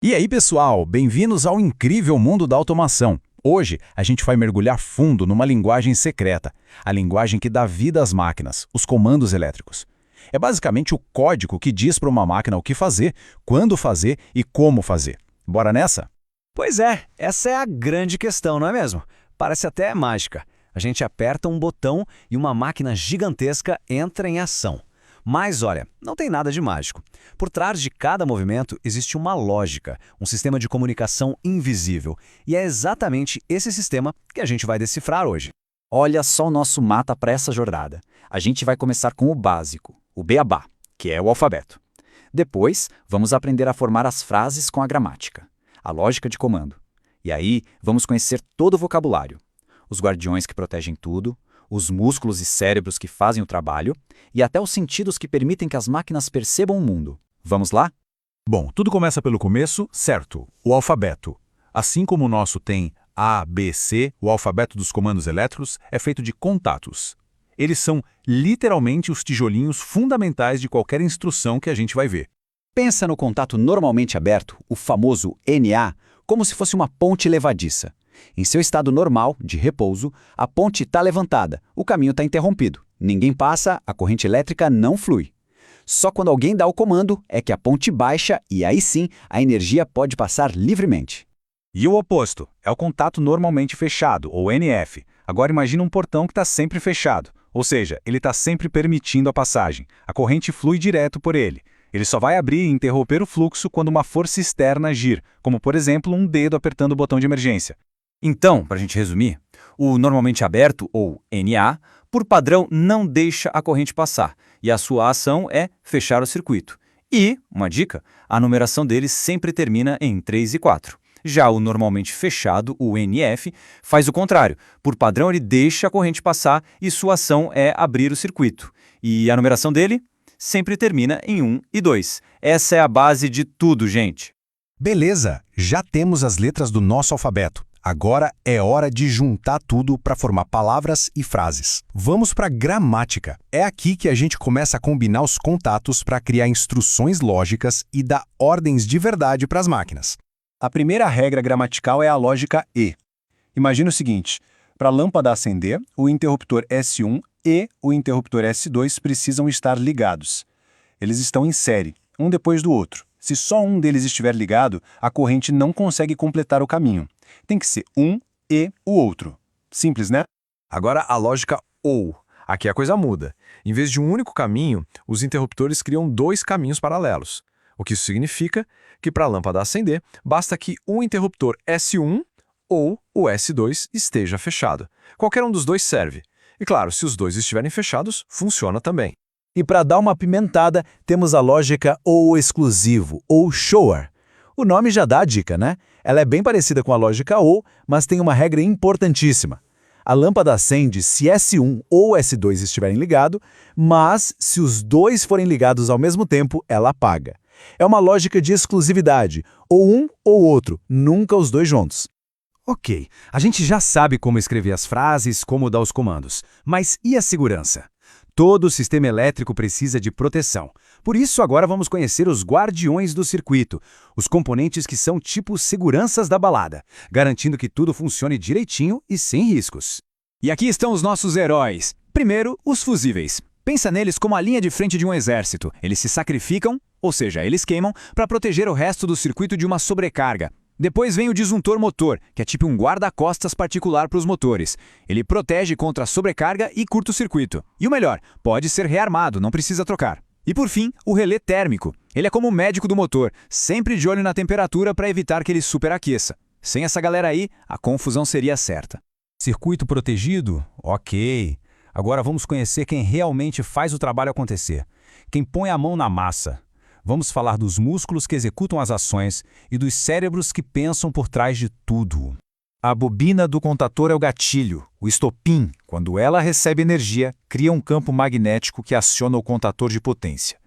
E aí, pessoal, bem-vindos ao incrível mundo da automação. Hoje, a gente vai mergulhar fundo numa linguagem secreta, a linguagem que dá vida às máquinas, os comandos elétricos. É basicamente o código que diz para uma máquina o que fazer, quando fazer e como fazer. Bora nessa? Pois é, essa é a grande questão, não é mesmo? Parece até mágica. A gente aperta um botão e uma máquina gigantesca entra em ação. Mas olha, não tem nada de mágico. Por trás de cada movimento existe uma lógica, um sistema de comunicação invisível. E é exatamente esse sistema que a gente vai decifrar hoje. Olha só o nosso mapa para essa jornada. A gente vai começar com o básico, o beabá, que é o alfabeto. Depois, vamos aprender a formar as frases com a gramática, a lógica de comando. E aí, vamos conhecer todo o vocabulário, os guardiões que protegem tudo, os músculos e cérebros que fazem o trabalho e até os sentidos que permitem que as máquinas percebam o mundo. Vamos lá? Bom, tudo começa pelo começo, certo? O alfabeto. Assim como o nosso tem A, B, C, o alfabeto dos comandos elétricos é feito de contatos. Eles são literalmente os tijolinhos fundamentais de qualquer instrução que a gente vai ver. Pensa no contato normalmente aberto, o famoso NA, como se fosse uma ponte levadiça. Em seu estado normal, de repouso, a ponte está levantada, o caminho está interrompido. Ninguém passa, a corrente elétrica não flui. Só quando alguém dá o comando é que a ponte baixa e aí sim a energia pode passar livremente. E o oposto, é o contato normalmente fechado, ou NF. Agora imagina um portão que está sempre fechado, ou seja, ele está sempre permitindo a passagem. A corrente flui direto por ele. Ele só vai abrir e interromper o fluxo quando uma força externa agir, como por exemplo um dedo apertando o botão de emergência. Então, para a gente resumir, o normalmente aberto, ou NA, por padrão não deixa a corrente passar, e a sua ação é fechar o circuito. E, uma dica, a numeração dele sempre termina em 3 e 4. Já o normalmente fechado, o NF, faz o contrário. Por padrão ele deixa a corrente passar e sua ação é abrir o circuito. E a numeração dele sempre termina em 1 e 2. Essa é a base de tudo, gente. Beleza, já temos as letras do nosso alfabeto. Agora é hora de juntar tudo para formar palavras e frases. Vamos para a gramática. É aqui que a gente começa a combinar os contatos para criar instruções lógicas e dar ordens de verdade para as máquinas. A primeira regra gramatical é a lógica E. Imagina o seguinte, para a lâmpada acender, o interruptor S1 e o interruptor S2 precisam estar ligados. Eles estão em série, um depois do outro. Se só um deles estiver ligado, a corrente não consegue completar o caminho. Tem que ser um e o outro. Simples, né? Agora a lógica OU. Aqui a coisa muda. Em vez de um único caminho, os interruptores criam dois caminhos paralelos. O que isso significa que para a lâmpada acender, basta que o interruptor S1 ou o S2 esteja fechado. Qualquer um dos dois serve. E claro, se os dois estiverem fechados, funciona também. E para dar uma apimentada, temos a lógica OU exclusivo, ou SHOWR. O nome já dá a dica, né? Ela é bem parecida com a lógica OU, mas tem uma regra importantíssima. A lâmpada acende se S1 ou S2 estiverem ligados, mas se os dois forem ligados ao mesmo tempo, ela apaga. É uma lógica de exclusividade, ou um ou outro, nunca os dois juntos. Ok, a gente já sabe como escrever as frases, como dar os comandos. Mas e a segurança? Todo sistema elétrico precisa de proteção. Por isso, agora vamos conhecer os guardiões do circuito, os componentes que são tipo seguranças da balada, garantindo que tudo funcione direitinho e sem riscos. E aqui estão os nossos heróis. Primeiro, os fusíveis. Pensa neles como a linha de frente de um exército. Eles se sacrificam, ou seja, eles queimam, para proteger o resto do circuito de uma sobrecarga. Depois vem o disjuntor motor, que é tipo um guarda-costas particular para os motores. Ele protege contra a sobrecarga e curto-circuito. E o melhor, pode ser rearmado, não precisa trocar. E por fim, o relé térmico. Ele é como o médico do motor, sempre de olho na temperatura para evitar que ele superaqueça. Sem essa galera aí, a confusão seria certa. Circuito protegido? Ok. Agora vamos conhecer quem realmente faz o trabalho acontecer. Quem põe a mão na massa. Vamos falar dos músculos que executam as ações e dos cérebros que pensam por trás de tudo. A bobina do contator é o gatilho, o estopim. Quando ela recebe energia, cria um campo magnético que aciona o contator de potência.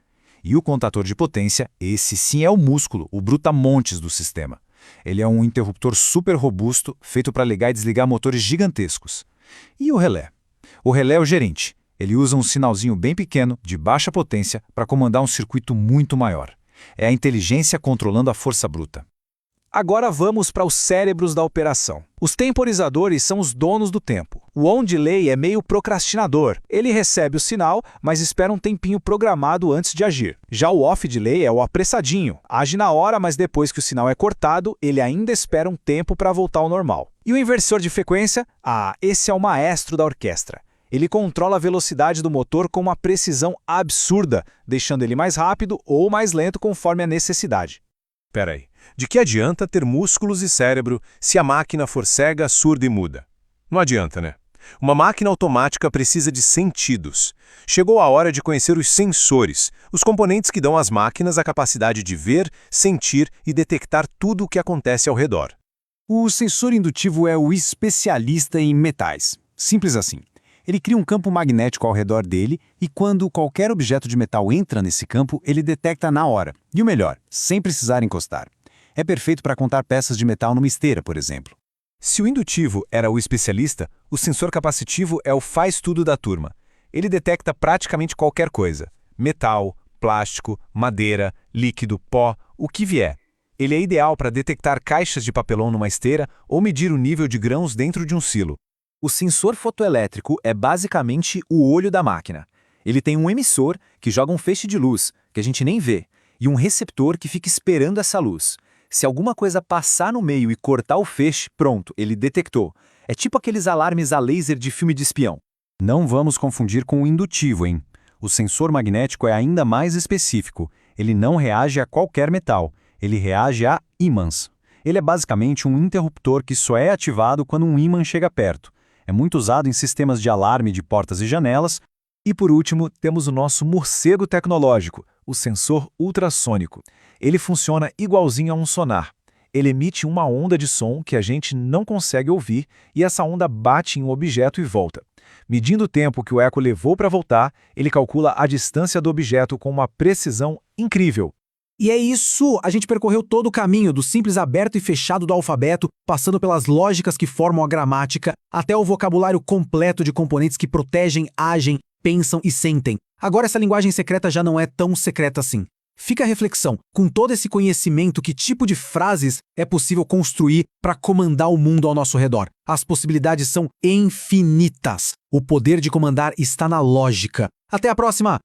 E o contator de potência, esse sim é o músculo, o brutamontes do sistema. Ele é um interruptor super robusto, feito para ligar e desligar motores gigantescos. E o relé? O relé é o gerente. Ele usa um sinalzinho bem pequeno, de baixa potência, para comandar um circuito muito maior. É a inteligência controlando a força bruta. Agora vamos para os cérebros da operação. Os temporizadores são os donos do tempo. O on-delay é meio procrastinador. Ele recebe o sinal, mas espera um tempinho programado antes de agir. Já o off-delay é o apressadinho. Age na hora, mas depois que o sinal é cortado, ele ainda espera um tempo para voltar ao normal. E o inversor de frequência? Esse é o maestro da orquestra. Ele controla a velocidade do motor com uma precisão absurda, deixando ele mais rápido ou mais lento conforme a necessidade. Pera aí. De que adianta ter músculos e cérebro se a máquina for cega, surda e muda? Não adianta, né? Uma máquina automática precisa de sentidos. Chegou a hora de conhecer os sensores, os componentes que dão às máquinas a capacidade de ver, sentir e detectar tudo o que acontece ao redor. O sensor indutivo é o especialista em metais. Simples assim. Ele cria um campo magnético ao redor dele e quando qualquer objeto de metal entra nesse campo, ele detecta na hora. E o melhor, sem precisar encostar. É perfeito para contar peças de metal numa esteira, por exemplo. Se o indutivo era o especialista, o sensor capacitivo é o faz-tudo da turma. Ele detecta praticamente qualquer coisa. Metal, plástico, madeira, líquido, pó, o que vier. Ele é ideal para detectar caixas de papelão numa esteira ou medir o nível de grãos dentro de um silo. O sensor fotoelétrico é basicamente o olho da máquina. Ele tem um emissor, que joga um feixe de luz, que a gente nem vê, e um receptor que fica esperando essa luz. Se alguma coisa passar no meio e cortar o feixe, pronto, ele detectou. É tipo aqueles alarmes a laser de filme de espião. Não vamos confundir com o indutivo, hein? O sensor magnético é ainda mais específico. Ele não reage a qualquer metal, ele reage a ímãs. Ele é basicamente um interruptor que só é ativado quando um ímã chega perto. É muito usado em sistemas de alarme de portas e janelas. E por último, temos o nosso morcego tecnológico, o sensor ultrassônico. Ele funciona igualzinho a um sonar. Ele emite uma onda de som que a gente não consegue ouvir e essa onda bate em um objeto e volta. Medindo o tempo que o eco levou para voltar, ele calcula a distância do objeto com uma precisão incrível. E é isso! A gente percorreu todo o caminho do simples aberto e fechado do alfabeto, passando pelas lógicas que formam a gramática, até o vocabulário completo de componentes que protegem, agem, pensam e sentem. Agora essa linguagem secreta já não é tão secreta assim. Fica a reflexão, com todo esse conhecimento, que tipo de frases é possível construir para comandar o mundo ao nosso redor? As possibilidades são infinitas. O poder de comandar está na lógica. Até a próxima!